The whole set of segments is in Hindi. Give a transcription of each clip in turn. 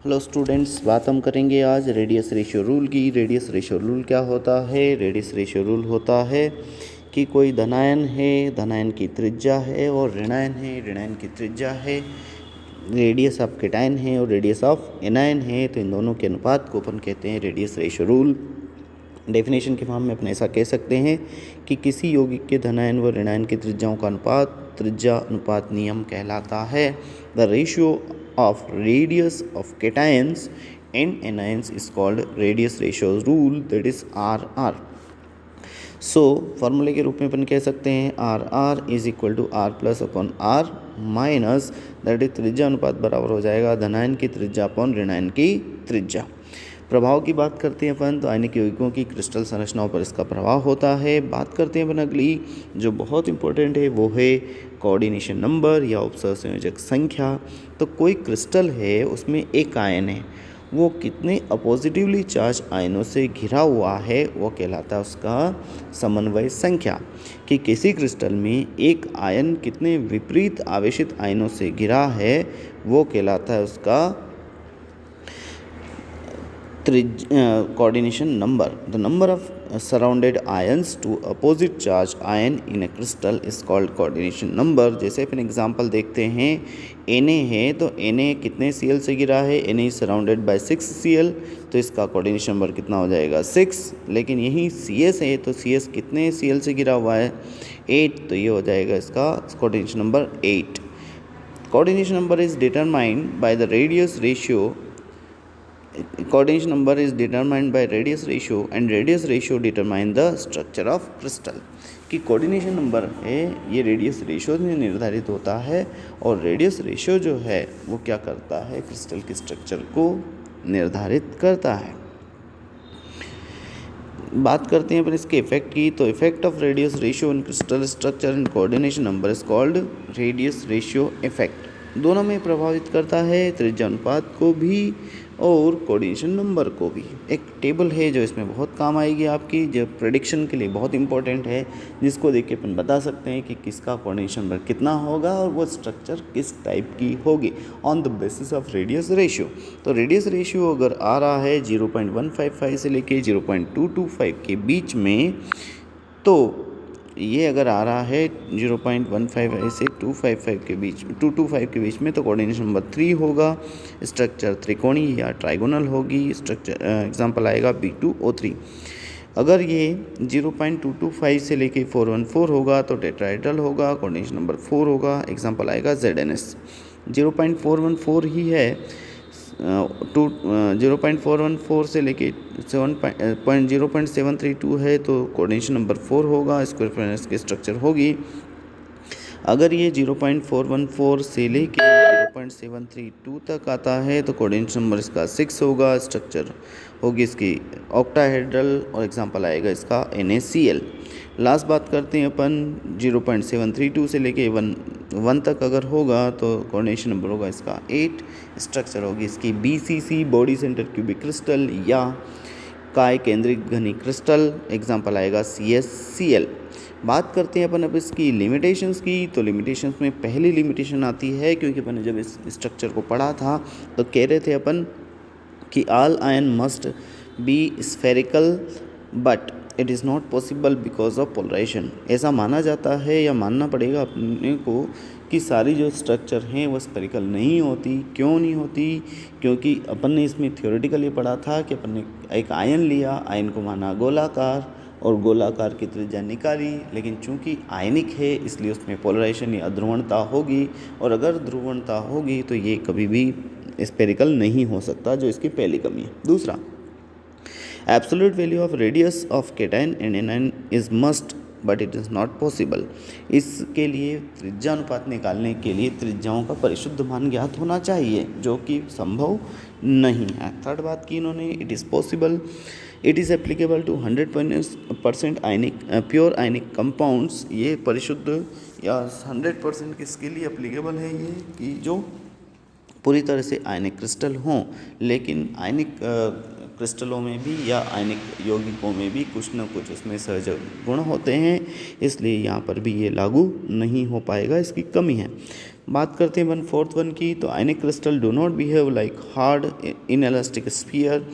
हेलो स्टूडेंट्स, बात हम करेंगे आज रेडियस रेशियो रूल की। रेडियस रेशियो रूल क्या होता है? रेडियस रेशियो रूल होता है कि कोई धनायन है, धनायन की त्रिज्या है, और ऋणायन है, ऋणायन की त्रिज्या है। रेडियस ऑफ केटायन है और रेडियस ऑफ एनायन है, तो इन दोनों के अनुपात को अपन कहते हैं रेडियस रेशियो रूल। डेफिनेशन के फॉर्म में अपन ऐसा कह सकते हैं कि किसी यौगिक के धनायन व ऋणायन की त्रिज्याओं का अनुपात त्रिज्या अनुपात नियम कहलाता है। The ratio of radius of cations and anions is called radius ratio rule, that is RR. So फॉर्मूले के रूप में अपन कह सकते हैं RR is equal to R plus upon R minus that is त्रिज्या अनुपात बराबर हो जाएगा धनायन की त्रिज्या अपॉन ऋणायन की त्रिज्या। प्रभाव की बात करते हैं अपन तो आयनिक यौगिकों की क्रिस्टल संरचनाओं पर इसका प्रभाव होता है। बात करते हैं अपन अगली जो बहुत इंपॉर्टेंट है वो है कोऑर्डिनेशन नंबर या उपसहसंयोजक संख्या। तो कोई क्रिस्टल है उसमें एक आयन है, वो कितने अपोजिटिवली चार्ज आयनों से घिरा हुआ है वो कहलाता है उसका समन्वय संख्या। कि किसी क्रिस्टल में एक आयन कितने विपरीत आवेशित आयनों से घिरा है वो कहलाता है उसका coordination number. The number of surrounded ions to opposite charge ion in a crystal is called coordination number. जैसे अपन एग्जांपल देखते हैं Na है तो Na कितने Cl से गिरा है? Na is surrounded by 6 Cl, तो इसका कोऑर्डिनेशन नंबर कितना हो जाएगा 6। लेकिन यही Cs है तो Cs कितने Cl से गिरा हुआ है 8, तो ये हो जाएगा इसका coordination number 8। Coordination number is determined by the radius ratio. Coordination number is determined by radius ratio and radius ratio determine the structure of crystal। कि कोऑर्डिनेशन नंबर है ये रेडियस रेशियो में निर्धारित होता है और रेडियस रेशियो जो है वो क्या करता है क्रिस्टल के स्ट्रक्चर को निर्धारित करता है। बात करते हैं अपन इसके इफेक्ट की, तो effect of radius ratio in crystal structure and coordination number is called radius ratio effect. दोनों में प्रभावित करता है त्रिज्या अनुपात को भी और कोऑर्डिनेशन नंबर को भी। एक टेबल है जो इसमें बहुत काम आएगी आपकी, जो प्रेडिक्शन के लिए बहुत इंपॉर्टेंट है, जिसको देख के अपन बता सकते हैं कि किसका कोऑर्डिनेशन नंबर कितना होगा और वो स्ट्रक्चर किस टाइप की होगी on the basis of radius ratio. तो रेडियस रेशियो अगर आ रहा है 0.155 से लेके 0.225 के बीच में, तो ये अगर आ रहा है 0.15 से 255 के बीच में 225 के बीच में, तो कोऑर्डिनेशन नंबर 3 होगा। स्ट्रक्चर त्रिकोणीय या ट्राइगोनल होगी। स्ट्रक्चर एग्जांपल आएगा B2O3। अगर ये 0.225 से लेके 414 होगा तो टेट्राहेड्रल होगा, कोऑर्डिनेशन नंबर 4 होगा। एग्जांपल आएगा ZNS। 0.414 ही है 0.414 से लेके 0.732 है तो कोऑर्डिनेशन नंबर 4 होगा, स्क्वायर फ्रेंड्स की स्ट्रक्चर होगी। अगर ये 0.414 से लेके 0.732 तक आता है तो कोऑर्डिनेशन नंबर इसका 6 होगा, स्ट्रक्चर होगी इसकी ऑक्टाहेड्रल और एग्जांपल आएगा इसका NaCl। लास्ट बात करते हैं अपन 0.732 से लेके 1 तक अगर होगा तो कोऑर्डिनेशन नंबर होगा इसका 8, स्ट्रक्चर होगी इसकी BCC body centre cubic crystal या काय केंद्रिक घनी क्रिस्टल, एग्जांपल आएगा CsCl। बात करते हैं अपन अब इसकी लिमिटेशंस की, तो लिमिटेशंस में पहली लिमिटेशन आती है, क्योंकि अपन ने जब इस स्ट्रक्चर को पढ़ा था तो कह रहे थे अपन कि all ion must be spherical but it is not possible because of polarisation. ऐसा माना जाता है या मानना पड़ेगा अपने को कि सारी जो स्ट्रक्चर हैं वो स्फेरिकल नहीं होती। क्यों नहीं होती? क्योंकि अपन ने इसमें थियोरेटिकली पढ़ा था कि अपन ने एक आयन लिया, आयन को माना गोलाकार और गोलाकार की त्रिज्या निकाली, लेकिन चूंकि आयनिक है इसलिए उसमें पोलराइजेशन या ध्रुवणता होगी, और अगर ध्रुवणता होगी तो ये कभी भी स्फेरिकल नहीं हो सकता, जो इसकी पहली कमी है। दूसरा, absolute value of radius of cation and anion is must but it is not possible. इसके लिए त्रिज्या अनुपात निकालने के लिए त्रिज्याओं का परिशुद्ध मान ज्ञात होना चाहिए, जो कि संभव नहीं है। थर्ड बात की इन्होंने, it is possible, it is applicable to 100% ionic pure ionic compounds. ये परिशुद्ध या 100% किसके लिए एप्लीकेबल है ये कि जो पूरी तरह से आयनिक क्रिस्टल हों, लेकिन आयनिक क्रिस्टलों में भी या आयनिक यौगिकों में भी कुछ न कुछ उसमें सहज गुण होते हैं, इसलिए यहाँ पर भी ये लागू नहीं हो पाएगा, इसकी कमी है। बात करते हैं 1/4 वन की, तो ionic crystal do not behave like hard inelastic sphere.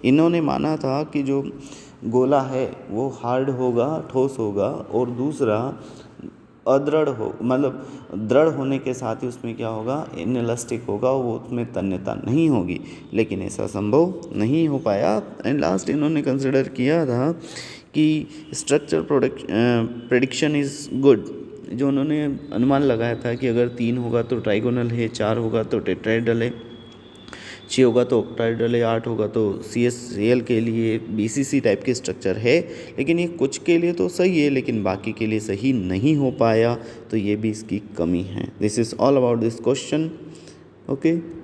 इन्होंने माना था कि जो गोला है वो हार्ड होगा, ठोस होगा, और दूसरा अदृढ़ हो, मतलब दृढ़ होने के साथ ही उसमें क्या होगा, इनएलास्टिक होगा, वो उसमें तन्यता नहीं होगी। लेकिन ऐसा संभव नहीं हो पाया। एंड लास्ट इन्होंने कंसिडर किया था कि स्ट्रक्चर प्रेडिक्शन इज़ गुड। जो उन्होंने अनुमान लगाया था कि अगर 3 होगा तो ट्राइगोनल है, 4 होगा तो टेट्राहेड्रल है, 6 होगा तो ऑक्टाहेड्रल है, 8 होगा तो CSCl के लिए BCC टाइप के स्ट्रक्चर है। लेकिन ये कुछ के लिए तो सही है, लेकिन बाकी के लिए सही नहीं हो पाया, तो ये भी इसकी कमी है। This is all about this question. Okay.